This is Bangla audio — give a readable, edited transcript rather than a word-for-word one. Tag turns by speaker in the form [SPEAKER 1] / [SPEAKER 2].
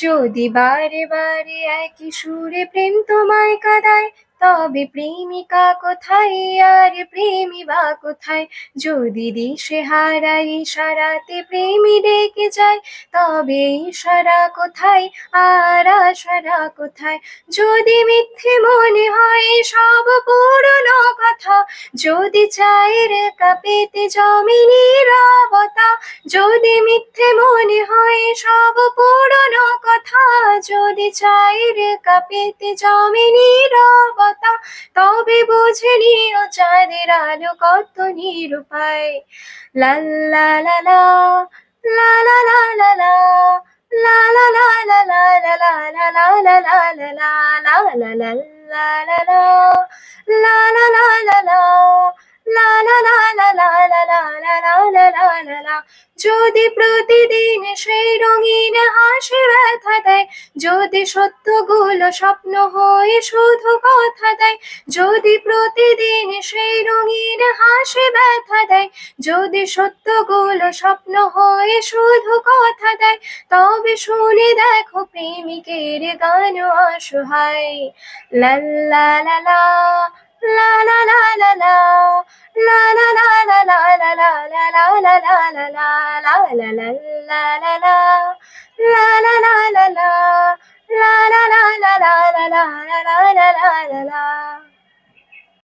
[SPEAKER 1] যদি বারে বারে একই সুরে প্রেম তোমায় কাঁদায়, তবে প্রেমিকা কোথায় আর প্রেমী বা কোথায়? যদি দিশে হারাই ইশারাতে প্রেমী ডেকে যায়, তবে ইশারা কোথায় আর আশারা কোথায়? যদি মিথ্যে মনে হয় সব পুরনো কথা, যদি চায়ের কাপেতে জমে নীরবতা, যদি মিথ্যে মনে হয় সব পুরনো কথা, যদি চায়ের কাপেতে জমে নীরবতা, তবে বুঝে নিও চাঁদের আলো কত নিরুপায়। লা লা লা লা, লা লা লা লা লা, লা লা লা লা লা লা লা লা লা লা লা লা লা, লা লা লা লা লা লা, লা লা লা লা লা, লা লা লা লা লা লা লা লা লা লা লা লা লা। যদি প্রতিদিন সেই রঙিন হাসি ব্যথা দেয়, যদি সত্যগুলো স্বপ্ন হয়ে শুধু কথা দেয়, যদি প্রতিদিন সেই রঙিন হাসি ব্যথা দেয়, যদি সত্যগুলো স্বপ্ন হয়ে শুধু কথা দেয়, তবে শুনে দেখো প্রেমিকের গান অসহায়। লা লা লা লা, লা লা লা লা লা, লা লা লা লা লা লা লা লা লা লা লা লা লা, লা লা লা লা লা লা, লা লা লা লা লা, লা লা লা লা লা লা লা লা লা লা লা লা।